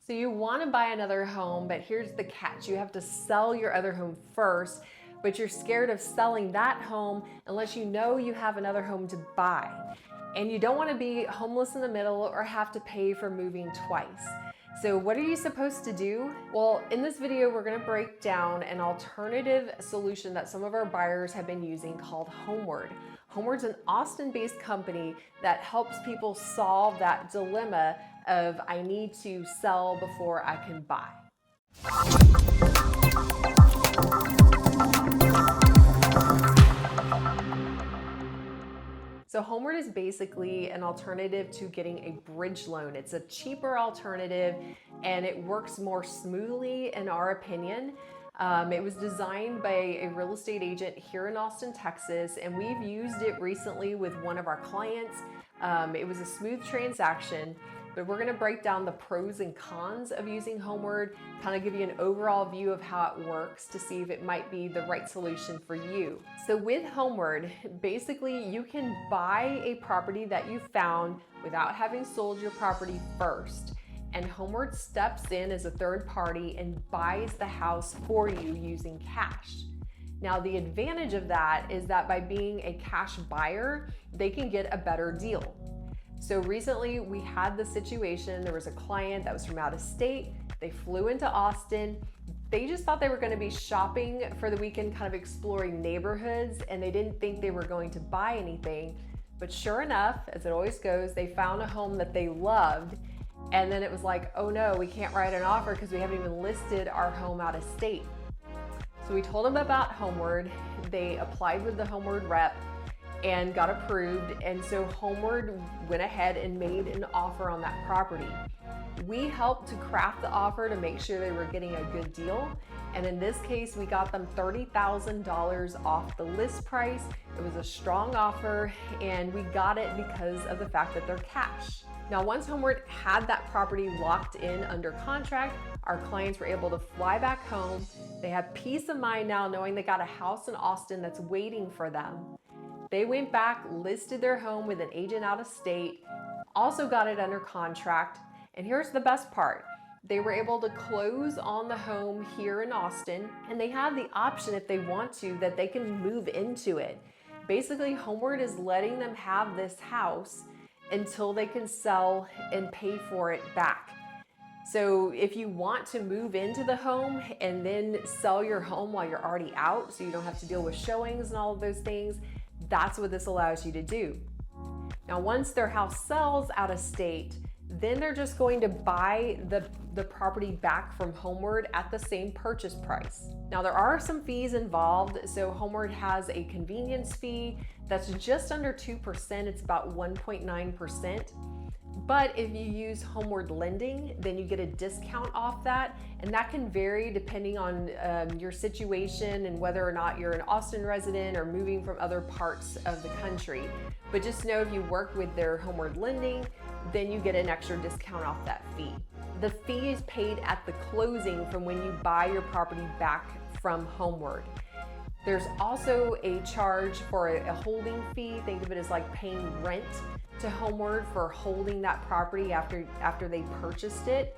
So you want to buy another home, but here's the catch. You have to sell your other home first, but you're scared of selling that home unless you know you have another home to buy. And you don't want to be homeless in the middle or have to pay for moving twice. So what are you supposed to do? Well, in this video, we're going to break down an alternative solution that some of our buyers have been using called Homeward. Homeward's an Austin-based company that helps people solve that dilemma of I need to sell before I can buy. So Homeward is basically an alternative to getting a bridge loan. It's a cheaper alternative and it works more smoothly in our opinion. It was designed by a real estate agent here in Austin, Texas, and we've used it recently with one of our clients. It was a smooth transaction, but we're going to break down the pros and cons of using Homeward, kind of give you an overall view of how it works to see if it might be the right solution for you. So with Homeward, basically you can buy a property that you found without having sold your property first. And Homeward steps in as a third party and buys the house for you using cash. Now, the advantage of that is that by being a cash buyer, they can get a better deal. So recently we had the situation, there was a client that was from out of state, they flew into Austin, they just thought they were going to be shopping for the weekend, kind of exploring neighborhoods, and they didn't think they were going to buy anything. But sure enough, as it always goes, they found a home that they loved. And then it was like, oh no, we can't write an offer because we haven't even listed our home out of state. So we told them about Homeward. They applied with the Homeward rep and got approved. And so Homeward went ahead and made an offer on that property. We helped to craft the offer to make sure they were getting a good deal. And in this case, we got them $30,000 off the list price. It was a strong offer and we got it because of the fact that they're cash. Now, once Homeward had that property locked in under contract, our clients were able to fly back home. They have peace of mind now knowing they got a house in Austin that's waiting for them. They went back, listed their home with an agent out of state, also got it under contract. And here's the best part. They were able to close on the home here in Austin, and they have the option if they want to that they can move into it. Basically, Homeward is letting them have this house until they can sell and pay for it back. So if you want to move into the home and then sell your home while you're already out, so you don't have to deal with showings and all of those things, that's what this allows you to do. Now, once their house sells out of state, then they're just going to buy the property back from Homeward at the same purchase price. Now, there are some fees involved. So Homeward has a convenience fee that's just under 2%. It's about 1.9%. But if you use Homeward lending, then you get a discount off that. And that can vary depending on your situation and whether or not you're an Austin resident or moving from other parts of the country. But just know if you work with their Homeward lending, then you get an extra discount off that fee. The fee is paid at the closing from when you buy your property back from Homeward. There's also a charge for a holding fee. Think of it as like paying rent to Homeward for holding that property after they purchased it.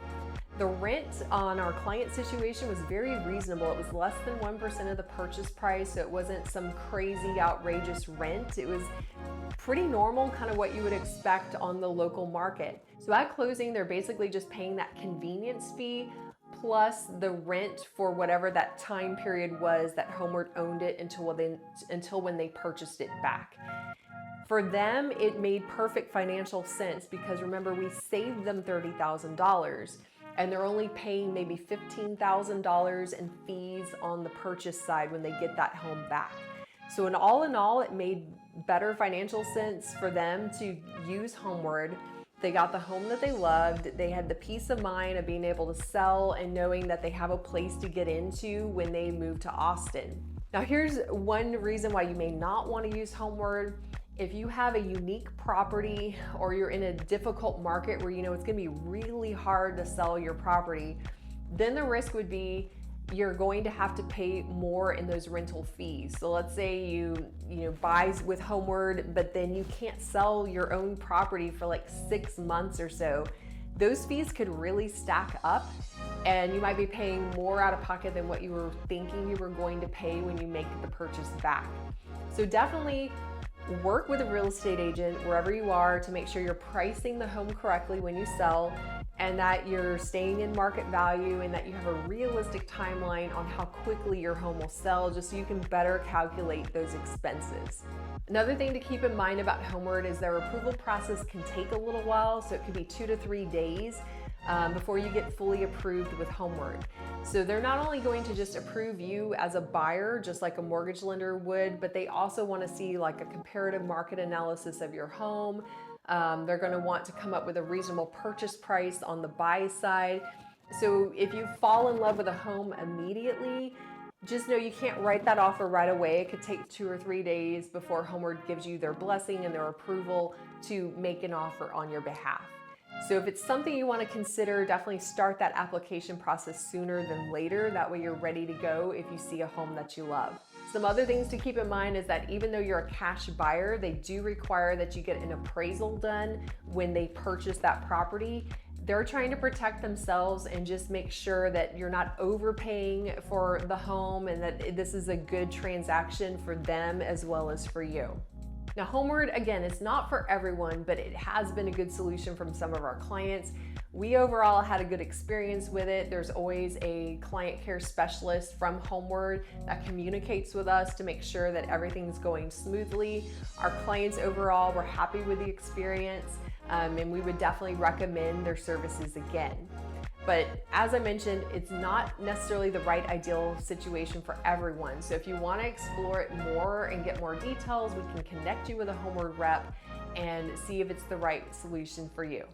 The rent on our client situation was very reasonable. It was less than 1% of the purchase price, so it wasn't some crazy outrageous rent. It was pretty normal, kind of what you would expect on the local market. So at closing, they're basically just paying that convenience fee plus the rent for whatever that time period was that Homeward owned it until when they purchased it back. For them, it made perfect financial sense because remember, we saved them $30,000 and they're only paying maybe $15,000 in fees on the purchase side when they get that home back. So in all, it made better financial sense for them to use Homeward. They got the home that they loved. They had the peace of mind of being able to sell and knowing that they have a place to get into when they move to Austin. Now, here's one reason why you may not want to use Homeward. If you have a unique property or you're in a difficult market where you know it's going to be really hard to sell your property, then the risk would be you're going to have to pay more in those rental fees. So let's say you buy with Homeward, but then you can't sell your own property for like 6 months or so. those fees could really stack up, and you might be paying more out of pocket than what you were thinking you were going to pay when you make the purchase back. So definitely work with a real estate agent wherever you are to make sure you're pricing the home correctly when you sell, and that you're staying in market value, and that you have a realistic timeline on how quickly your home will sell, just so you can better calculate those expenses. Another thing to keep in mind about Homeward is their approval process can take a little while, so it could be 2 to 3 days before you get fully approved with Homeward. So they're not only going to just approve you as a buyer, just like a mortgage lender would, but they also want to see like a comparative market analysis of your home. They're going to want to come up with a reasonable purchase price on the buy side. So if you fall in love with a home immediately, just know you can't write that offer right away. It could take 2 or 3 days before Homeward gives you their blessing and their approval to make an offer on your behalf. So if it's something you want to consider, definitely start that application process sooner than later. That way you're ready to go if you see a home that you love. Some other things to keep in mind is that even though you're a cash buyer, they do require that you get an appraisal done when they purchase that property. They're trying to protect themselves and just make sure that you're not overpaying for the home, and that this is a good transaction for them as well as for you. Now, Homeward, again, it's not for everyone, but it has been a good solution from some of our clients. We overall had a good experience with it. There's always a client care specialist from Homeward that communicates with us to make sure that everything's going smoothly. Our clients overall were happy with the experience, and we would definitely recommend their services again. But as I mentioned, it's not necessarily the right ideal situation for everyone. So if you want to explore it more and get more details, we can connect you with a Homeward rep and see if it's the right solution for you.